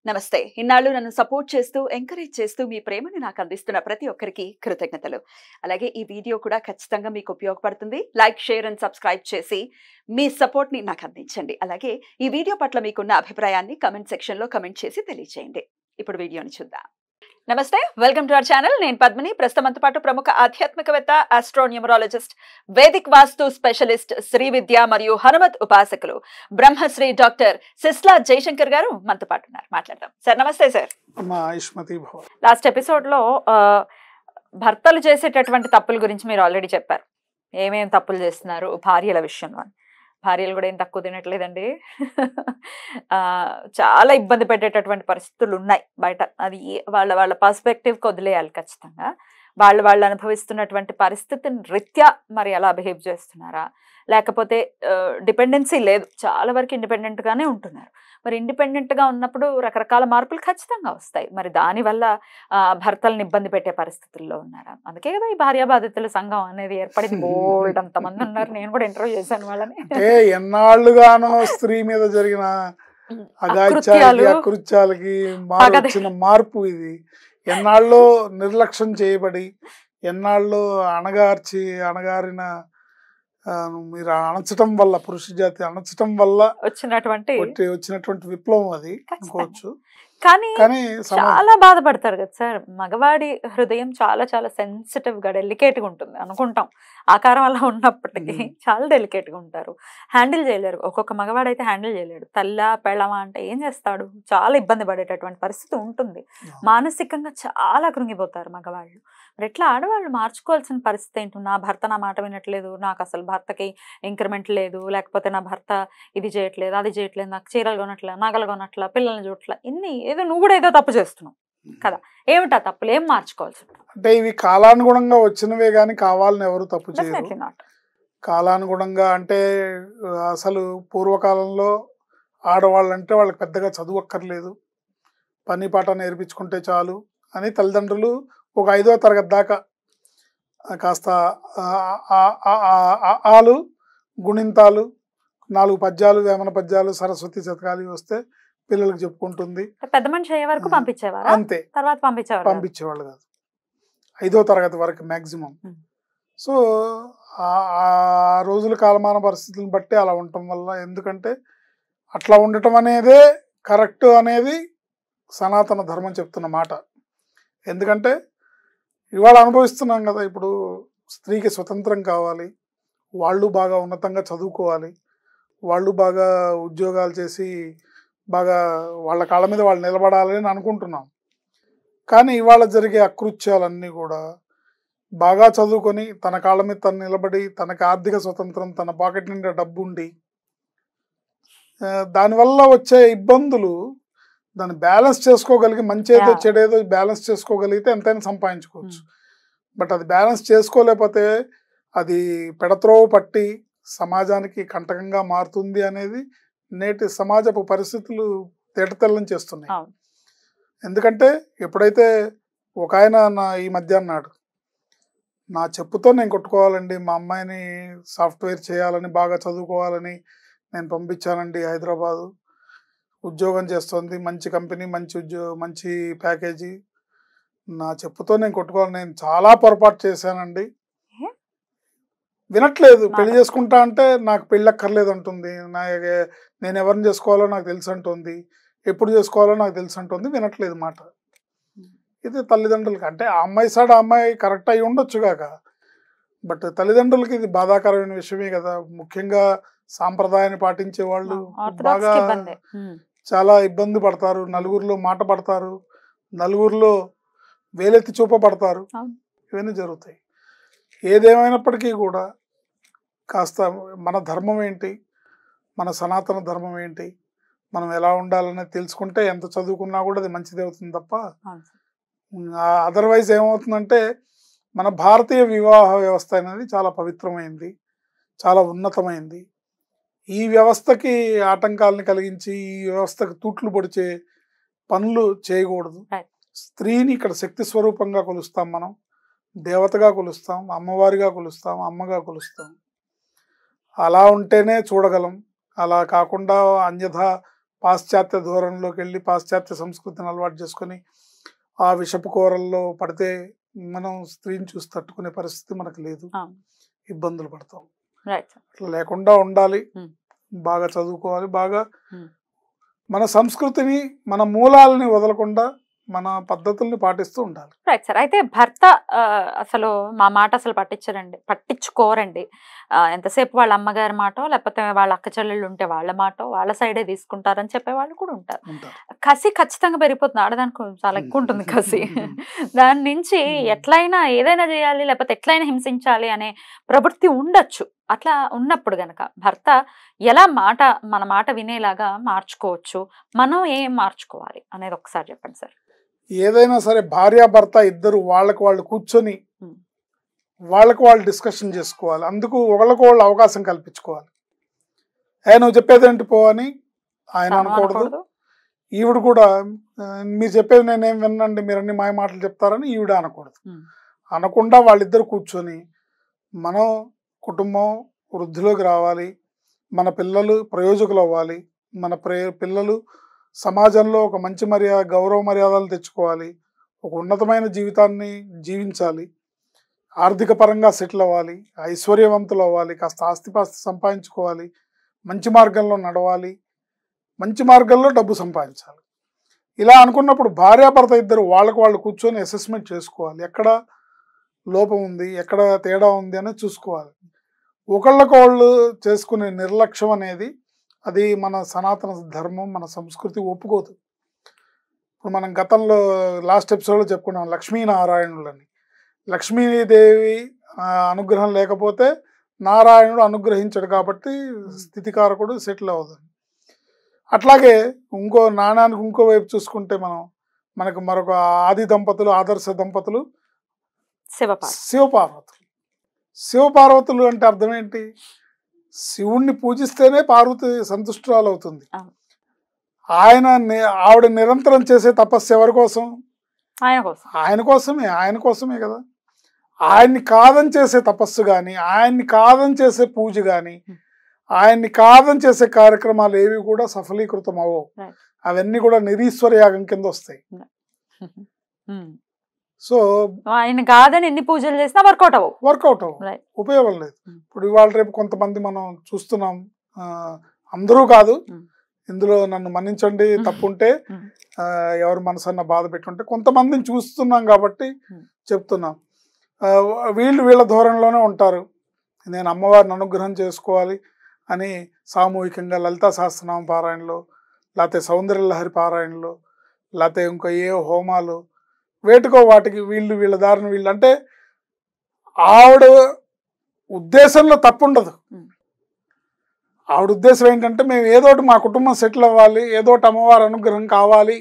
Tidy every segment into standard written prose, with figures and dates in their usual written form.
నమస్తే. ఇన్నాళ్ళు నన్ను సపోర్ట్ చేస్తూ, ఎంకరేజ్ చేస్తూ మీ ప్రేమని నాకు అందిస్తున్న ప్రతి ఒక్కరికి కృతజ్ఞతలు. అలాగే ఈ వీడియో కూడా ఖచ్చితంగా మీకు ఉపయోగపడుతుంది. లైక్, షేర్ అండ్ సబ్స్క్రైబ్ చేసి మీ సపోర్ట్‌ని నాకు అందించండి. అలాగే ఈ వీడియో పట్ల మీకున్న అభిప్రాయాన్ని కామెంట్ సెక్షన్‌లో కామెంట్ చేసి తెలియజేయండి. ఇప్పుడు వీడియోని చూద్దాం. నమస్తే. Welcome to our channel. నేను పద్మిని. ప్రస్తుతం మనతో పాటు ప్రముఖ ఆధ్యాత్మికవేత్త, ఆస్ట్రోన్యూమరాలజిస్ట్, వేదిక్ వాస్తు స్పెషలిస్ట్, శ్రీ విద్య మరియు హనుమత్ ఉపాసకులు బ్రహ్మశ్రీ డాక్టర్ సిస్లా జయశంకర్ గారు మనతో పాటు ఉన్నారు. మాట్లాడదాం. సార్ నమస్తే సార్. లాస్ట్ ఎపిసోడ్ లో భర్తలు చేసేటటువంటి తప్పుల గురించి మీరు ఆల్రెడీ చెప్పారు. ఏమేమి తప్పులు చేస్తున్నారు భార్యల విషయంలో. భార్యలు కూడా ఏం తక్కువ తినట్లేదండి. చాలా ఇబ్బంది పెట్టేటటువంటి పరిస్థితులు ఉన్నాయి బయట. అది వాళ్ళ వాళ్ళ పర్స్పెక్టివ్కి వదిలేయాలి ఖచ్చితంగా. వాళ్ళు అనుభవిస్తున్నటువంటి పరిస్థితిని రీత్యా మరి ఎలా బిహేవ్ చేస్తున్నారా, లేకపోతే డిపెండెన్సీ లేదు, చాలా వరకు ఇండిపెండెంట్గానే ఉంటున్నారు. మరి ఇండిపెండెంట్గా ఉన్నప్పుడు రకరకాల మార్పులు ఖచ్చితంగా వస్తాయి. మరి దానివల్ల భర్తలను ఇబ్బంది పెట్టే పరిస్థితుల్లో ఉన్నారా? అందుకే కదా ఈ భార్యా బాధితుల సంఘం అనేది ఏర్పడింది. బోల్డ్ అంతమంది ఉన్నారు. నేను కూడా ఇంటర్వ్యూ చేశాను వాళ్ళని. ఎన్నాళ్ళుగానో స్త్రీ మీద జరిగిన అకృత్యాలకి వచ్చిన మార్పు ఇది. ఎన్నాళ్ళలో నిర్లక్ష్యం చేయబడి, ఎన్నాళ్ళలో అణగారిన మీరు అణచటం వల్ల, పురుష జాతి అణచటం వల్ల వచ్చినటువంటి విప్లవం అది అనుకోవచ్చు. కానీ చాలా బాధపడతారు కదా సార్. మగవాడి హృదయం చాలా చాలా సెన్సిటివ్ గా, డెలికేట్ గా ఉంటుంది అనుకుంటాం. ఆకారం అలా ఉన్నప్పటికీ చాలా డెలికేట్ గా ఉంటారు. హ్యాండిల్ చేయలేరు. ఒక్కొక్క మగవాడు అయితే హ్యాండిల్ చేయలేడు. తల్లా పెళ్ళమా అంటే ఏం చేస్తాడు? చాలా ఇబ్బంది పడేటటువంటి పరిస్థితి ఉంటుంది. మానసికంగా చాలా కృంగిపోతారు మగవాళ్ళు. మరి ఎట్లా ఆడవాళ్ళు మార్చుకోవాల్సిన పరిస్థితి ఏంటి? నా భర్త నా మాట వినట్లేదు, నాకు అసలు భర్తకి ఇంక్రిమెంట్ లేదు, లేకపోతే నా భర్త ఇది చేయట్లేదు, అది చేయట్లేదు, నాకు చీరలు కొనట్లా, నగలు కొనట్లా, పిల్లల్ని చూడట్లా, ఇన్ని ఏదో నువ్వు కూడా ఏదో తప్పు చేస్తున్నావు కదా. ఏమిటా తప్పులు? ఏం మార్చుకోవాల్సి ఉంటుంది? అంటే ఇవి కాలానుగుణంగా వచ్చినవే గానీ కావాలని ఎవరు తప్పు చేయరు. కాలానుగుణంగా అంటే అసలు పూర్వకాలంలో ఆడవాళ్ళంటే వాళ్ళకి పెద్దగా చదువు అక్కర్లేదు, పని పాట నేర్పించుకుంటే చాలు అని తల్లిదండ్రులు ఒక 5వ తరగతి దాకా కాస్త ఆలు, గుణింతాలు, 4 పద్యాలు, వేమన పద్యాలు, సరస్వతి శతకాలు వస్తే పిల్లలకు చెప్పుకుంటుంది. పెద్ద మనిషి అయ్యే వరకు పంపించేవారు. అంతే, తర్వాత పంపించేవాళ్ళు కాదు. 5వ తరగతి వరకు మ్యాక్సిమం. సో ఆ రోజుల కాలమాన పరిస్థితులను బట్టి అలా ఉండటం వల్ల, ఎందుకంటే అట్లా ఉండటం అనేదే కరెక్ట్ అనేది సనాతన ధర్మం చెప్తున్న మాట. ఎందుకంటే ఇవాళ అనుభవిస్తున్నాం కదా. ఇప్పుడు స్త్రీకి స్వతంత్రం కావాలి, వాళ్ళు బాగా ఉన్నతంగా చదువుకోవాలి, వాళ్ళు బాగా ఉద్యోగాలు చేసి బాగా వాళ్ళ కాళ్ళ మీద వాళ్ళు నిలబడాలి అని అనుకుంటున్నాం. కానీ ఇవాళ జరిగే అకృత్యాలన్నీ కూడా బాగా చదువుకొని తన కాళ్ళ మీద తను నిలబడి, తనకు ఆర్థిక స్వతంత్రం, తన పాకెట్ నిండా డబ్బు ఉండి, దానివల్ల వచ్చే ఇబ్బందులు దాన్ని బ్యాలెన్స్ చేసుకోగలిగి, మంచి ఏదో చెడేదో బ్యాలెన్స్ చేసుకోగలిగితే ఎంతైనా సంపాదించుకోవచ్చు. బట్ అది బ్యాలెన్స్ చేసుకోలేకపోతే అది పెడత్రోవ పట్టి సమాజానికి కంటకంగా మారుతుంది అనేది నేటి సమాజపు పరిస్థితులు తేటతెల్లం చేస్తున్నాయి. ఎందుకంటే ఎప్పుడైతే ఒక ఆయన ఈ మధ్య అన్నాడు, నా చెప్పుతో నేను కొట్టుకోవాలండి, మా అమ్మాయిని సాఫ్ట్వేర్ చేయాలని, బాగా చదువుకోవాలని నేను పంపించానండి హైదరాబాదు, ఉద్యోగం చేస్తుంది, మంచి కంపెనీ, మంచి ప్యాకేజీ, నా చెప్పుతో నేను కొట్టుకోవాలి, నేను చాలా పొరపాటు చేశానండి. వినట్లేదు. పెళ్లి చేసుకుంటా అంటే నాకు పెళ్ళి అక్కర్లేదు అంటుంది, నేను ఎవరిని చేసుకోవాలో నాకు తెలుసు అంటుంది, ఎప్పుడు చేసుకోవాలో నాకు తెలుసు అంటుంది. వినట్లేదు మాట. ఇది తల్లిదండ్రులకి, అంటే ఆ అమ్మాయి సైడ్ ఆ అమ్మాయి కరెక్ట్ అయి ఉండొచ్చు కాక, బట్ తల్లిదండ్రులకి ఇది బాధాకరమైన విషయమే కదా. ముఖ్యంగా సాంప్రదాయాన్ని పాటించే వాళ్ళు బాగా చాలా ఇబ్బంది పడతారు. నలుగురిలో మాట పడతారు, నలుగురిలో వేలెత్తి చూపబడతారు. ఇవన్నీ జరుగుతాయి. ఏదేమైనప్పటికీ కూడా కాస్త మన ధర్మం ఏంటి, మన సనాతన ధర్మం ఏంటి, మనం ఎలా ఉండాలనేది తెలుసుకుంటే ఎంత చదువుకున్నా కూడా అది మంచిది అవుతుంది తప్ప, అదర్వైజ్ ఏమవుతుందంటే మన భారతీయ వివాహ వ్యవస్థ అనేది చాలా పవిత్రమైంది, చాలా ఉన్నతమైంది. ఈ వ్యవస్థకి ఆటంకాలను కలిగించి, ఈ వ్యవస్థకు తూట్లు పొడిచే పనులు చేయకూడదు. స్త్రీని ఇక్కడ శక్తి స్వరూపంగా కొలుస్తాం, మనం దేవతగా కొలుస్తాం, అమ్మవారిగా కొలుస్తాం, అమ్మగా కొలుస్తాం. అలా ఉంటేనే చూడగలం. అలా కాకుండా అన్యథా పాశ్చాత్య ధోరణిలోకి వెళ్ళి పాశ్చాత్య సంస్కృతిని అలవాటు చేసుకొని ఆ విషపు కూరల్లో పడితే మనం స్త్రీని చూసి తట్టుకునే పరిస్థితి మనకు లేదు, ఇబ్బందులు పడతాం. అట్లా లేకుండా ఉండాలి, బాగా చదువుకోవాలి, బాగా మన సంస్కృతిని మన మూలాలని వదలకుండా మన పద్ధతుల్ని పాటిస్తూ ఉండాలి. Right sir. అయితే భర్త అసలు మా మాట అసలు పట్టించుకోరండి. ఎంతసేపు వాళ్ళ అమ్మగారి మాటో లేకపోతే వాళ్ళ అక్క చెల్లెళ్ళు ఉంటే వాళ్ళ మాటో వాళ్ళ సైడే తీసుకుంటారని చెప్పే వాళ్ళు కూడా ఉంటారు. కసి ఖచ్చితంగా పెరిగిపోతుంది, ఆడదానికి చాలా ఎక్కువ ఉంటుంది కసి. దాని నుంచి ఎట్లయినా ఏదైనా చేయాలి లేకపోతే ఎట్లయినా హింసించాలి అనే ప్రవృత్తి ఉండొచ్చు. అట్లా ఉన్నప్పుడు గనక భర్త ఎలా మన మాట వినేలాగా మార్చుకోవచ్చు, మనం ఏం మార్చుకోవాలి అనేది ఒకసారి చెప్పండి సార్. ఏదైనా సరే భార్యాభర్త ఇద్దరు వాళ్ళకి వాళ్ళు కూర్చొని వాళ్ళకి వాళ్ళు డిస్కషన్ చేసుకోవాలి. అందుకు ఒకళ్ళకి వాళ్ళు అవకాశం కల్పించుకోవాలి. నువ్వు చెప్పేదేంటి పో అని ఆయన అనకూడదు, ఈవిడ కూడా మీరు చెప్పేది నేనేం వినండి మీరు అన్ని మాయ మాటలు చెప్తారని ఈవిడ అనకూడదు. అనకుండా వాళ్ళిద్దరు కూర్చొని మనం కుటుంబం వృద్ధిలోకి రావాలి, మన పిల్లలు ప్రయోజకులు అవ్వాలి, మన పిల్లలు సమాజంలో ఒక మంచి గౌరవ మర్యాదలు తెచ్చుకోవాలి, ఒక ఉన్నతమైన జీవితాన్ని జీవించాలి, ఆర్థిక పరంగా సెటిల్ అవ్వాలి, ఐశ్వర్యవంతులు అవ్వాలి, కాస్త ఆస్తిపాస్తి సంపాదించుకోవాలి, మంచి మార్గంలో నడవాలి, మంచి మార్గంలో డబ్బు సంపాదించాలి. ఇలా అనుకున్నప్పుడు భార్యాభర్త ఇద్దరు వాళ్ళకు వాళ్ళు కూర్చొని అసెస్మెంట్ చేసుకోవాలి, ఎక్కడ లోపం ఉంది ఎక్కడ తేడా ఉంది అనేది చూసుకోవాలి. ఒకళ్ళకొళ్ళు చేసుకునే నిర్లక్ష్యం అనేది అది మన సనాతన ధర్మం మన సంస్కృతి ఒప్పుకోదు. ఇప్పుడు మనం గతంలో లాస్ట్ ఎపిసోడ్లో చెప్పుకున్నాం లక్ష్మీనారాయణులని. లక్ష్మీదేవి అనుగ్రహం లేకపోతే నారాయణుడు అనుగ్రహించడు కాబట్టి స్థితికారకుడు సెటిల్ అవుతుంది. అట్లాగే ఇంకో నాణానికి ఇంకో వైపు చూసుకుంటే మనకు మరొక ఆది దంపతులు ఆదర్శ దంపతులు శివపార్వతులు అంటే అర్థం ఏంటి? శివుణ్ణి పూజిస్తేనే పార్వతి సంతుష్టురాలు అవుతుంది. ఆవిడ నిరంతరం చేసే తపస్సు ఎవరి కోసం? ఆయన కోసమే కదా. ఆయన్ని కాదని చేసే తపస్సు కానీ ఆయన్ని కాదని చేసే పూజ కానీ ఆయన్ని కాదని చేసే కార్యక్రమాలు ఏవి కూడా సఫలీకృతం అవ్వవు. అవన్నీ కూడా నిరీశ్వర యాగం కింద వస్తాయి. సో ఆయన కాదని ఎన్ని పూజలు చేసినా వర్కౌట్ అవ్వవు, ఉపయోగం లేదు. ఇప్పుడు ఇవాళ రేపు కొంతమంది మనం చూస్తున్నాం, అందరూ కాదు, ఇందులో నన్ను మన్నించండి తప్పుంటే, ఎవరి మనసన్న బాధ పెట్టుంటే కొంతమందిని చూస్తున్నాం కాబట్టి చెప్తున్నాం. వీళ్ళ ధోరణిలోనే ఉంటారు. నేను అమ్మవారిని అనుగ్రహం చేసుకోవాలి అని సామూహికంగా లలితా సహస్రనామ పారాయణలో లేకపోతే సౌందర్యలహరి పారాయణలో లేకపోతే ఇంకా ఏ హోమాలు వేటుకో వాటికి వీళ్ళ దారిని వీళ్ళు అంటే ఆవిడ ఉద్దేశంలో తప్పుండదు. ఆవిడ ఉద్దేశం ఏంటంటే మేము ఏదోటి మా కుటుంబం సెటిల్ అవ్వాలి, ఏదోటి అమ్మవారి అనుగ్రహం కావాలి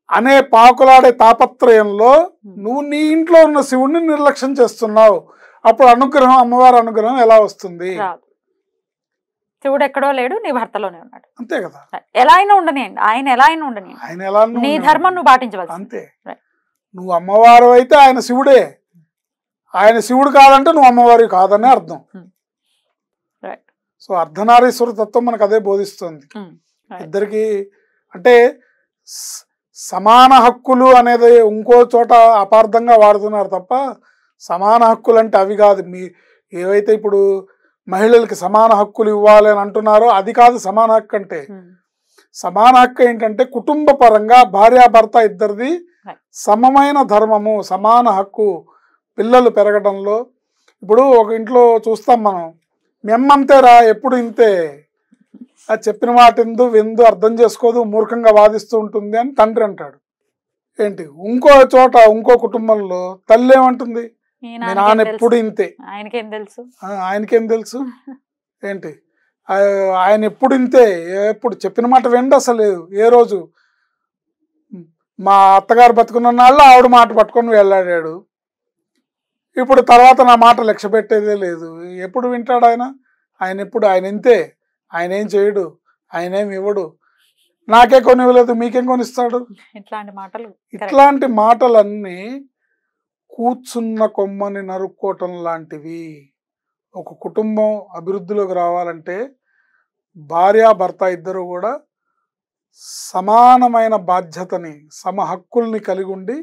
అనే పాకులాడే తాపత్రయంలో నువ్వు నీ ఇంట్లో ఉన్న శివుణ్ణి నిర్లక్ష్యం చేస్తున్నావు. అప్పుడు అనుగ్రహం అమ్మవారి అనుగ్రహం ఎలా వస్తుంది? శివుడు ఎక్కడో లేడు, నీ భర్తలోనే ఉన్నాడు. అంతే కదా. ఎలా అయినా ఉండనియండి, ఆయన ఎలా అయినా ఉండనియండి, నీ ధర్మం నువ్వు పాటించవాలి అంతే. నువ్వు అమ్మవారు అయితే ఆయన శివుడే, ఆయన శివుడు కాదంటే నువ్వు అమ్మవారి కాదని అర్థం. సో అర్ధనారీశ్వర తత్వం మనకు అదే బోధిస్తుంది. ఇద్దరికి అంటే సమాన హక్కులు అనేది ఇంకో చోట అపార్థంగా వాడుతున్నారు తప్ప సమాన హక్కులు అంటే అవి కాదు. ఏవైతే ఇప్పుడు మహిళలకి సమాన హక్కులు ఇవ్వాలి అని అంటున్నారో అది కాదు సమాన హక్కు అంటే. సమాన హక్కు ఏంటంటే కుటుంబ పరంగా భార్యాభర్త ఇద్దరిది సమమైన ధర్మము, సమాన హక్కు పిల్లలు పెరగడంలో. ఇప్పుడు ఒక ఇంట్లో చూస్తాం మనం, మెమ్మంతేరా ఎప్పుడు ఇంతే, అది చెప్పిన మాట విందు అర్థం చేసుకోదు, మూర్ఖంగా వాదిస్తూ ఉంటుంది అని తండ్రి అంటాడు. ఏంటి ఇంకో చోట ఇంకో కుటుంబంలో తల్లి ఏమంటుంది, మీ నాన్న ఎప్పుడు ఇంతే, ఆయనకేం తెలుసు ఏంటి, ఆయన ఎప్పుడు ఇంతే, ఎప్పుడు చెప్పిన మాట వెండి అసలు ఏ రోజు. మా అత్తగారు బతుకున్న నాళ్ళు ఆవిడ మాట పట్టుకొని వెళ్ళాడాడు, ఇప్పుడు తర్వాత నా మాట లక్ష్య పెట్టేదే లేదు. ఎప్పుడు వింటాడు ఆయన ఇంతే, ఆయన ఏం చేయడు, ఆయన ఏం ఇవ్వడు, నాకే కొనివ్వలేదు మీకేం కొనిస్తాడు. ఇట్లాంటి మాటలన్నీ కూర్చున్న కొమ్మని నరుక్కోవటం లాంటివి. ఒక కుటుంబం అభివృద్ధిలోకి రావాలంటే భార్యాభర్త ఇద్దరు కూడా సమానమైన బాధ్యతని హక్కుల్ని కలిగి ఉండి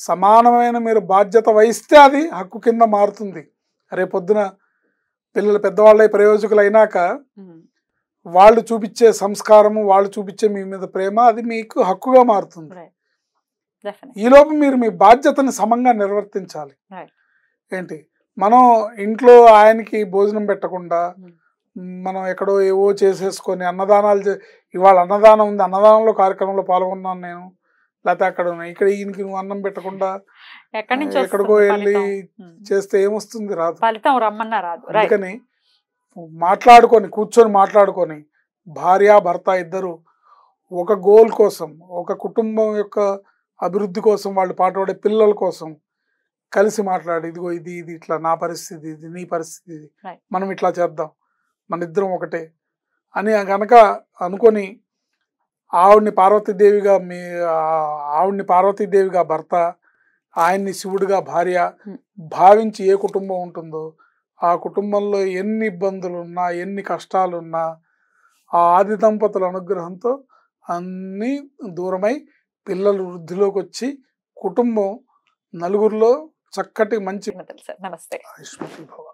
సమానమైన మీరు బాధ్యత వహిస్తే అది హక్కు కింద మారుతుంది. రేపొద్దున పిల్లలు పెద్దవాళ్ళై ప్రయోజకులు అయినాక వాళ్ళు చూపించే సంస్కారము, వాళ్ళు చూపించే మీ మీద ప్రేమ అది మీకు హక్కుగా మారుతుంది. ఈలోపు మీరు మీ బాధ్యతని సమంగా నిర్వర్తించాలి. ఏంటి, మనం ఇంట్లో ఆయనకి భోజనం పెట్టకుండా మనం ఎక్కడో ఏవో చేసేసుకొని అన్నదానాలు ఇవాళ అన్నదానం ఉంది, అన్నదానంలో కార్యక్రమంలో పాల్గొన్నాను నేను, లేకపోతే అక్కడ ఇక్కడ ఈయనకి నువ్వు అన్నం పెట్టకుండా ఎక్కడికో వెళ్ళి చేస్తే ఏమొస్తుంది? రాదు. అందుకని కూర్చొని మాట్లాడుకొని భార్య భర్త ఇద్దరు ఒక గోల్ కోసం, ఒక కుటుంబం యొక్క అభివృద్ధి కోసం, వాళ్ళు పాటుపడే పిల్లల కోసం కలిసి మాట్లాడి ఇదిగో ఇది ఇట్లా నా పరిస్థితి, ఇది నీ పరిస్థితి, ఇది మనం ఇట్లా చేద్దాం, మన ఇద్దరం ఒకటే అని గనక అనుకొని ఆవిడ్ని పార్వతీదేవిగా భర్త, ఆయన్ని శివుడిగా భార్య భావించి ఏ కుటుంబం ఉంటుందో ఆ కుటుంబంలో ఎన్ని ఇబ్బందులున్నా, ఎన్ని కష్టాలున్నా ఆ ఆది దంపతుల అనుగ్రహంతో అన్నీ దూరమై పిల్లలు వృద్ధిలోకి వచ్చి కుటుంబం నలుగురిలో చక్కటి మంచి నమస్తే. ఆయుష్మతి భవ.